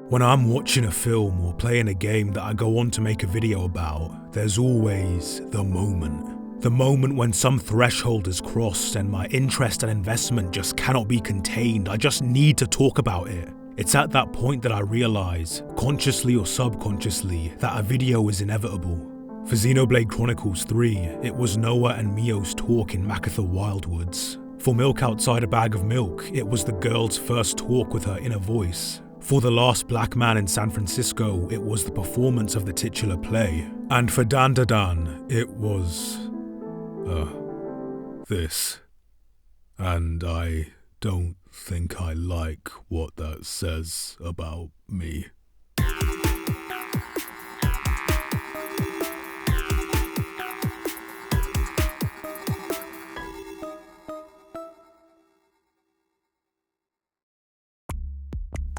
When I'm watching a film or playing a game that I go on to make a video about, there's always the moment. The moment when some threshold is crossed and my interest and investment just cannot be contained. I just need to talk about it. It's at that point that I realise, consciously or subconsciously, that a video is inevitable. For Xenoblade Chronicles 3, it was Noah and Mio's talk in Makatha Wildwoods. For Milk Outside a Bag of Milk, it was the girl's first talk with her inner voice. For The Last Black Man in San Francisco, it was the performance of the titular play. And for Dandadan, it was... this. And I don't think I like what that says about me.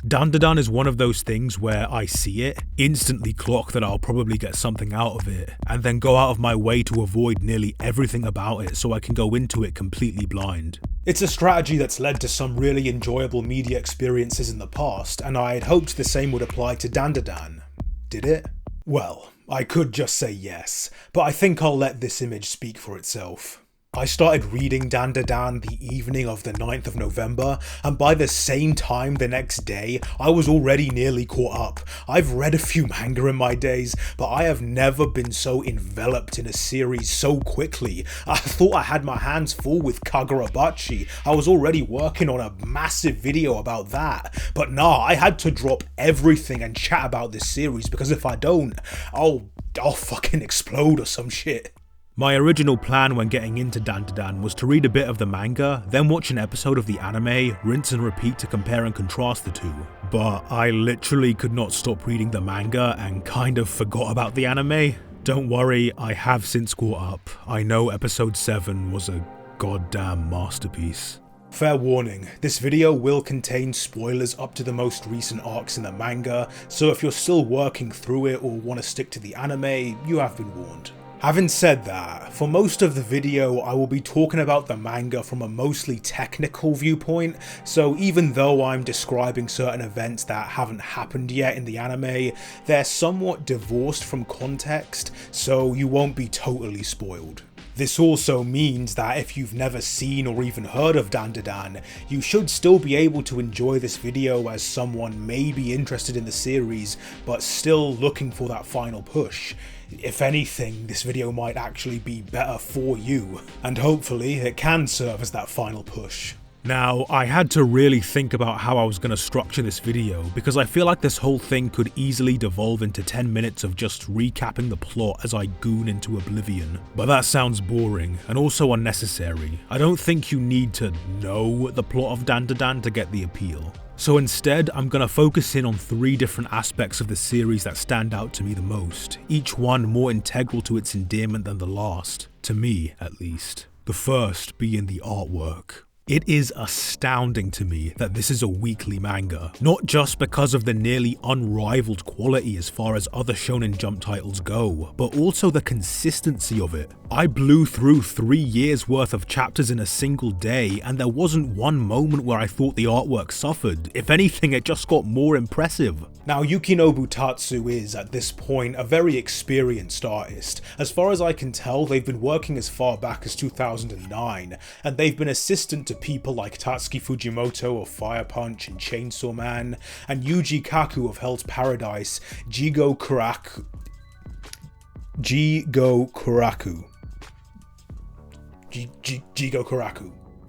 Dandadan is one of those things where I see it, instantly clock that I'll probably get something out of it, and then go out of my way to avoid nearly everything about it so I can go into it completely blind. It's a strategy that's led to some really enjoyable media experiences in the past, and I had hoped the same would apply to Dandadan. Did it? Well, I could just say yes, but I think I'll let this image speak for itself. I started reading Dandadan the evening of the 9th of November, and by the same time the next day, I was already nearly caught up. I've read a few manga in my days, but I have never been so enveloped in a series so quickly. I thought I had my hands full with Kagurabachi. I was already working on a massive video about that, but nah, I had to drop everything and chat about this series, because if I don't, I'll fucking explode or some shit. My original plan when getting into Dandadan was to read a bit of the manga, then watch an episode of the anime, rinse and repeat to compare and contrast the two. But I literally could not stop reading the manga and kind of forgot about the anime. Don't worry, I have since caught up. I know episode 7 was a goddamn masterpiece. Fair warning, this video will contain spoilers up to the most recent arcs in the manga, so if you're still working through it or want to stick to the anime, you have been warned. Having said that, for most of the video I will be talking about the manga from a mostly technical viewpoint, so even though I'm describing certain events that haven't happened yet in the anime, they're somewhat divorced from context, so you won't be totally spoiled. This also means that if you've never seen or even heard of Dandadan, you should still be able to enjoy this video as someone maybe interested in the series, but still looking for that final push. If anything, this video might actually be better for you, and hopefully it can serve as that final push. Now, I had to really think about how I was going to structure this video, because I feel like this whole thing could easily devolve into 10 minutes of just recapping the plot as I goon into oblivion. But that sounds boring, and also unnecessary. I don't think you need to know the plot of Dandadan to get the appeal. So instead, I'm going to focus in on 3 different aspects of the series that stand out to me the most, each one more integral to its endearment than the last, to me at least. The first being the artwork. It is astounding to me that this is a weekly manga, not just because of the nearly unrivaled quality as far as other Shonen Jump titles go, but also the consistency of it. I blew through 3 years worth of chapters in a single day, and there wasn't one moment where I thought the artwork suffered. If anything, it just got more impressive. Now, Yukinobu Tatsu is, at this point, a very experienced artist. As far as I can tell, they've been working as far back as 2009, and they've been assistant to people like Tatsuki Fujimoto of Fire Punch and Chainsaw Man, and Yuji Kaku of Hell's Paradise, Jigo Kuraku.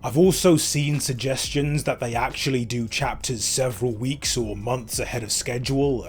I've also seen suggestions that they actually do chapters several weeks or months ahead of schedule.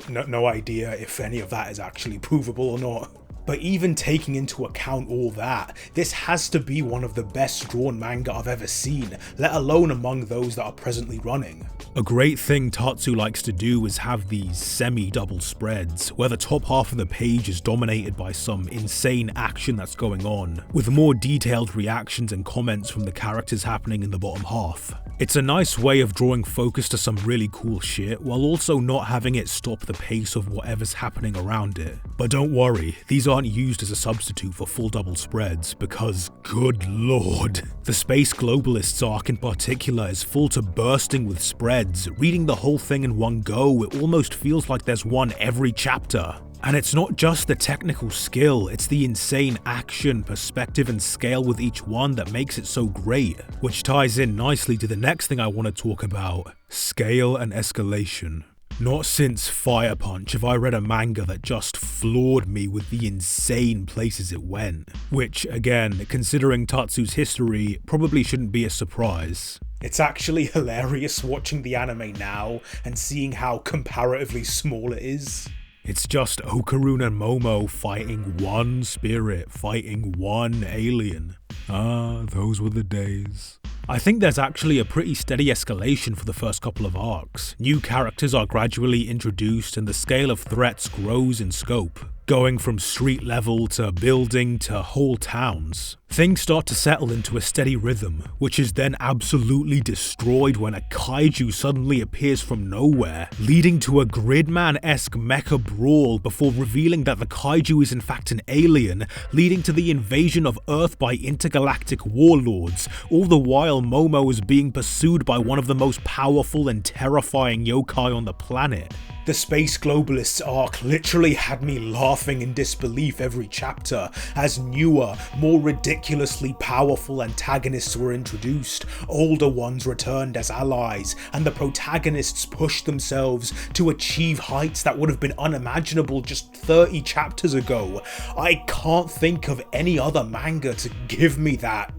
No idea if any of that is actually provable or not. But even taking into account all that, this has to be one of the best drawn manga I've ever seen, let alone among those that are presently running. A great thing Tatsu likes to do is have these semi-double spreads, where the top half of the page is dominated by some insane action that's going on, with more detailed reactions and comments from the characters happening in the bottom half. It's a nice way of drawing focus to some really cool shit while also not having it stop the pace of whatever's happening around it. But don't worry, these aren't used as a substitute for full double spreads because, good lord, the Space Globalists arc in particular is full to bursting with spreads. Reading the whole thing in one go, it almost feels like there's one every chapter. And it's not just the technical skill, it's the insane action, perspective and scale with each one that makes it so great, which ties in nicely to the next thing I want to talk about, scale and escalation. Not since Fire Punch have I read a manga that just floored me with the insane places it went, which again, considering Tatsu's history, probably shouldn't be a surprise. It's actually hilarious watching the anime now and seeing how comparatively small it is. It's just Okarun and Momo fighting one spirit, fighting one alien. Ah, those were the days. I think there's actually a pretty steady escalation for the first couple of arcs. New characters are gradually introduced and the scale of threats grows in scope, going from street level to building to whole towns. Things start to settle into a steady rhythm, which is then absolutely destroyed when a kaiju suddenly appears from nowhere, leading to a Gridman-esque mecha brawl before revealing that the kaiju is in fact an alien, leading to the invasion of Earth by intergalactic warlords, all the while Momo is being pursued by one of the most powerful and terrifying yokai on the planet. The Space Globalists arc literally had me laughing in disbelief every chapter as newer, more ridiculously powerful antagonists were introduced, older ones returned as allies, and the protagonists pushed themselves to achieve heights that would have been unimaginable just 30 chapters ago. I can't think of any other manga to give me that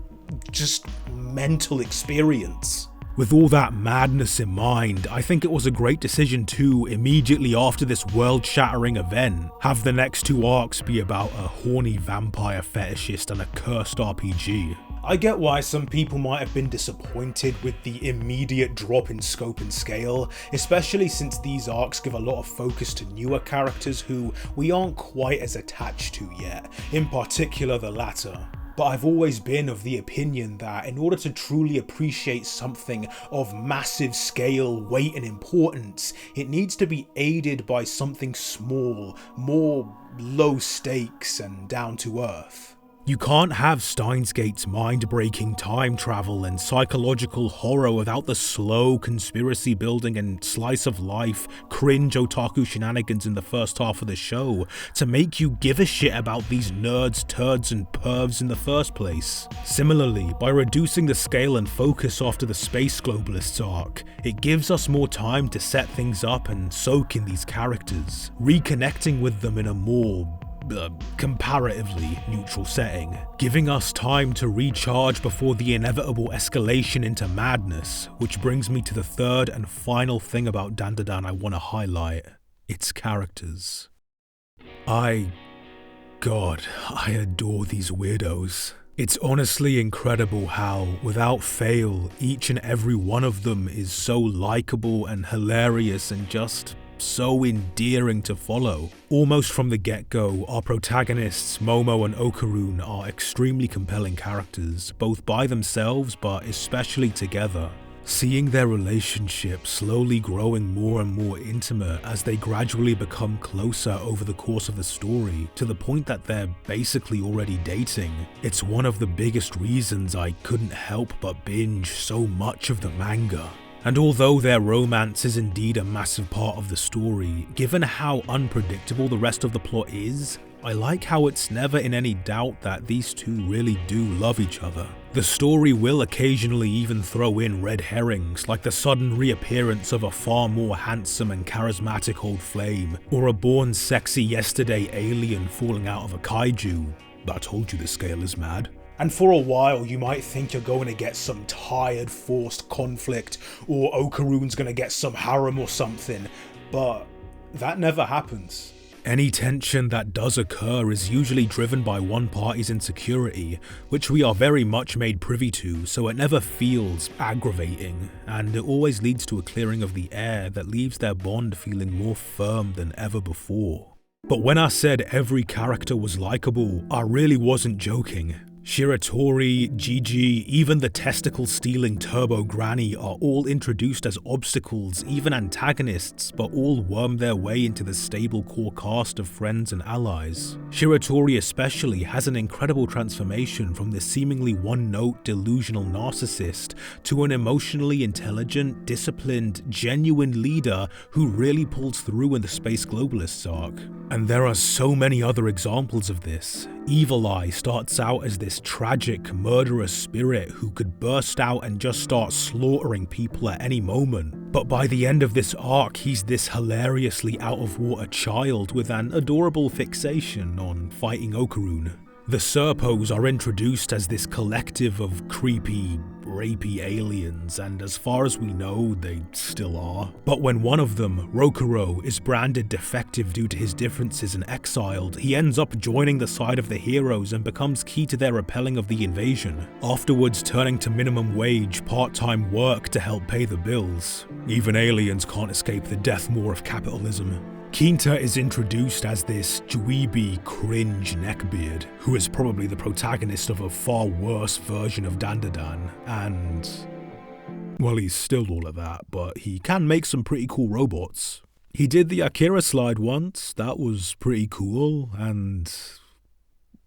just mental experience. With all that madness in mind, I think it was a great decision to, immediately after this world-shattering event, have the next two arcs be about a horny vampire fetishist and a cursed RPG. I get why some people might have been disappointed with the immediate drop in scope and scale, especially since these arcs give a lot of focus to newer characters who we aren't quite as attached to yet, in particular the latter. But I've always been of the opinion that in order to truly appreciate something of massive scale, weight and importance, it needs to be aided by something small, more low stakes and down to earth. You can't have Steins Gate's mind-breaking time travel and psychological horror without the slow conspiracy building and slice of life cringe otaku shenanigans in the first half of the show to make you give a shit about these nerds, turds and pervs in the first place. Similarly, by reducing the scale and focus after the Space Globalists arc, it gives us more time to set things up and soak in these characters, reconnecting with them in a more comparatively neutral setting, giving us time to recharge before the inevitable escalation into madness, which brings me to the third and final thing about Dandadan I want to highlight, its characters. God, I adore these weirdos. It's honestly incredible how, without fail, each and every one of them is so likable and hilarious and just so endearing to follow. Almost from the get-go, our protagonists, Momo and Okarun, are extremely compelling characters, both by themselves but especially together. Seeing their relationship slowly growing more and more intimate as they gradually become closer over the course of the story, to the point that they're basically already dating. It's one of the biggest reasons I couldn't help but binge so much of the manga. And although their romance is indeed a massive part of the story, given how unpredictable the rest of the plot is, I like how it's never in any doubt that these two really do love each other. The story will occasionally even throw in red herrings, like the sudden reappearance of a far more handsome and charismatic old flame, or a born sexy yesterday alien falling out of a kaiju. I told you the scale is mad. And for a while you might think you're going to get some tired forced conflict, or Okarun's going to get some harem or something, but that never happens. Any tension that does occur is usually driven by one party's insecurity, which we are very much made privy to, so it never feels aggravating, and it always leads to a clearing of the air that leaves their bond feeling more firm than ever before. But when I said every character was likable, I really wasn't joking. Shiratori, Gigi, even the testicle-stealing Turbo Granny are all introduced as obstacles, even antagonists, but all worm their way into the stable core cast of friends and allies. Shiratori especially has an incredible transformation from this seemingly one-note delusional narcissist to an emotionally intelligent, disciplined, genuine leader who really pulls through in the Space Globalists arc. And there are so many other examples of this. Evil Eye starts out as this tragic, murderous spirit who could burst out and just start slaughtering people at any moment. But by the end of this arc, he's this hilariously out-of-water child with an adorable fixation on fighting Okarun. The Serpos are introduced as this collective of creepy, rapey aliens, and as far as we know, they still are. But when one of them, Rokuro, is branded defective due to his differences and exiled, he ends up joining the side of the heroes and becomes key to their repelling of the invasion, afterwards turning to minimum wage, part-time work to help pay the bills. Even aliens can't escape the death maw of capitalism. KINTA is introduced as this dweeby, cringe neckbeard, who is probably the protagonist of a far worse version of Dandadan, and well, he's still all of that, but he can make some pretty cool robots. He did the Akira slide once, that was pretty cool, and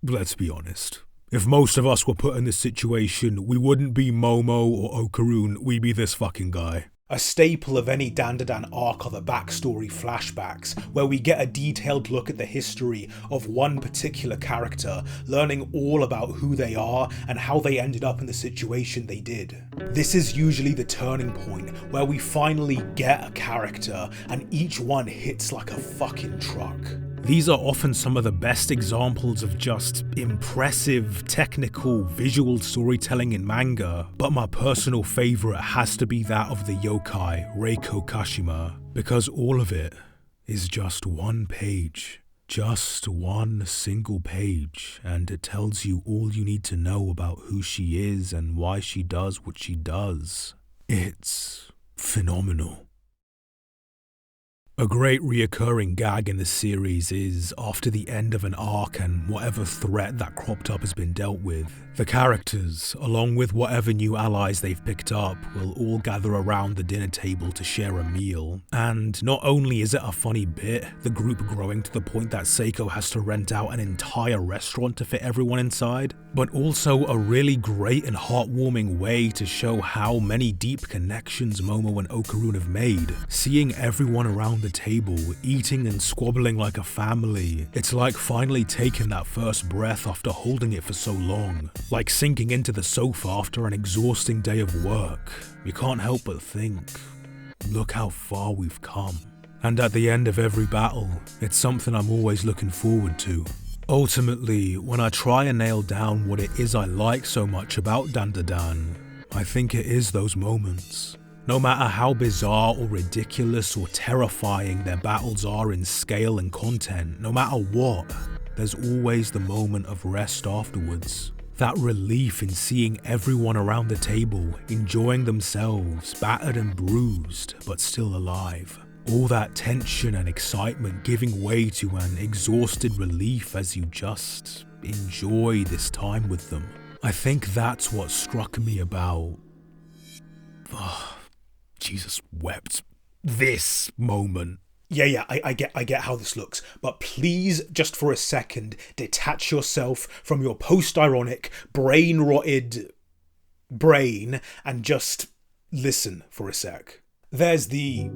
let's be honest. If most of us were put in this situation, we wouldn't be Momo or Okarun, we'd be this fucking guy. A staple of any Dandadan arc are the backstory flashbacks, where we get a detailed look at the history of one particular character, learning all about who they are and how they ended up in the situation they did. This is usually the turning point, where we finally get a character, and each one hits like a fucking truck. These are often some of the best examples of just impressive, technical, visual storytelling in manga, but my personal favourite has to be that of the yokai, Reiko Kashima, because all of it is just one page. Just one single page, and it tells you all you need to know about who she is and why she does what she does. It's phenomenal. A great reoccurring gag in the series is, after the end of an arc and whatever threat that cropped up has been dealt with, the characters, along with whatever new allies they've picked up, will all gather around the dinner table to share a meal. And not only is it a funny bit, the group growing to the point that Seiko has to rent out an entire restaurant to fit everyone inside, but also a really great and heartwarming way to show how many deep connections Momo and Okarun have made. Seeing everyone around the table, eating and squabbling like a family, it's like finally taking that first breath after holding it for so long. Like sinking into the sofa after an exhausting day of work. You can't help but think, look how far we've come. And at the end of every battle, it's something I'm always looking forward to. Ultimately, when I try and nail down what it is I like so much about Dandadan, I think it is those moments. No matter how bizarre or ridiculous or terrifying their battles are in scale and content, no matter what, there's always the moment of rest afterwards. That relief in seeing everyone around the table enjoying themselves, battered and bruised, but still alive. All that tension and excitement giving way to an exhausted relief as you just enjoy this time with them. I think that's what struck me about... Jesus wept. This moment. Yeah, I get how this looks, but please, just for a second, detach yourself from your post-ironic, brain-rotted brain and just listen for a sec. There's the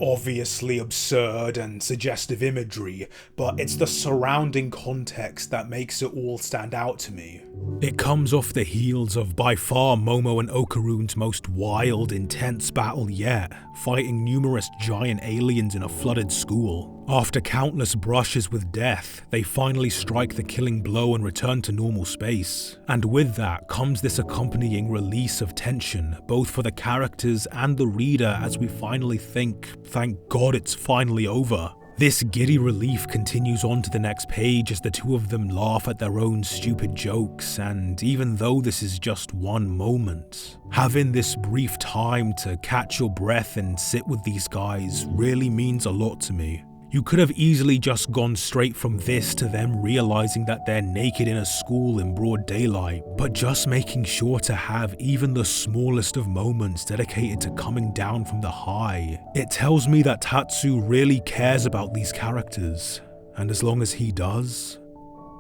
obviously absurd and suggestive imagery, but it's the surrounding context that makes it all stand out to me. It comes off the heels of by far Momo and Okarun's most wild, intense battle yet, fighting numerous giant aliens in a flooded school. After countless brushes with death, they finally strike the killing blow and return to normal space. And with that comes this accompanying release of tension, both for the characters and the reader, as we finally think, thank God it's finally over. This giddy relief continues on to the next page as the two of them laugh at their own stupid jokes, and even though this is just one moment, having this brief time to catch your breath and sit with these guys really means a lot to me. You could have easily just gone straight from this to them realizing that they're naked in a school in broad daylight, but just making sure to have even the smallest of moments dedicated to coming down from the high. It tells me that Tatsu really cares about these characters, and as long as he does,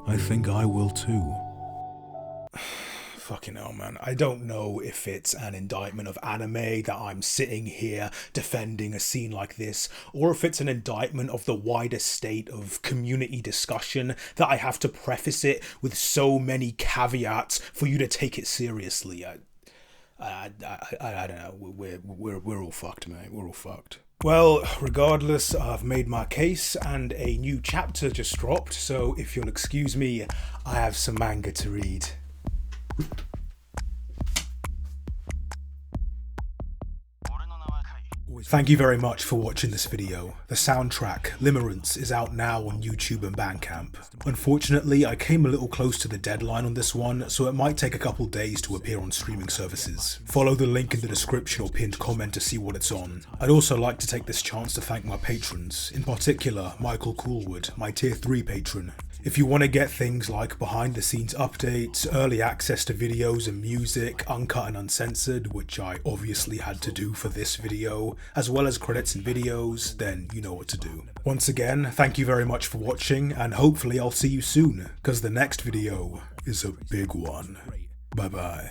I think I will too. Fucking hell, man. I don't know if it's an indictment of anime that I'm sitting here defending a scene like this, or if it's an indictment of the wider state of community discussion that I have to preface it with so many caveats for you to take it seriously. I don't know. We're all fucked, mate. We're all fucked. Well, regardless, I've made my case and a new chapter just dropped, so if you'll excuse me, I have some manga to read. Thank you very much for watching this video. The soundtrack, Limerence, is out now on YouTube and Bandcamp. Unfortunately, I came a little close to the deadline on this one, so it might take a couple days to appear on streaming services. Follow the link in the description or pinned comment to see what it's on. I'd also like to take this chance to thank my patrons, in particular Michael Coolwood, my tier 3 patron. If you want to get things like behind the scenes updates, early access to videos and music, uncut and uncensored, which I obviously had to do for this video, as well as credits and videos, then you know what to do. Once again, thank you very much for watching, and hopefully I'll see you soon, because the next video is a big one. Bye bye.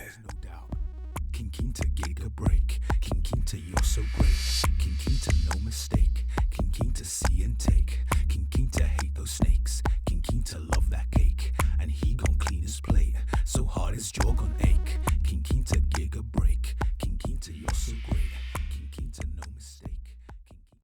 King Kinta GIGA break. King Kinta, you're so great. King Kinta, no mistake. King Kinta, see and take. King Kinta, hate those snakes. King Kinta, love that cake. And he gon' clean his plate so hard his jaw gon' ache.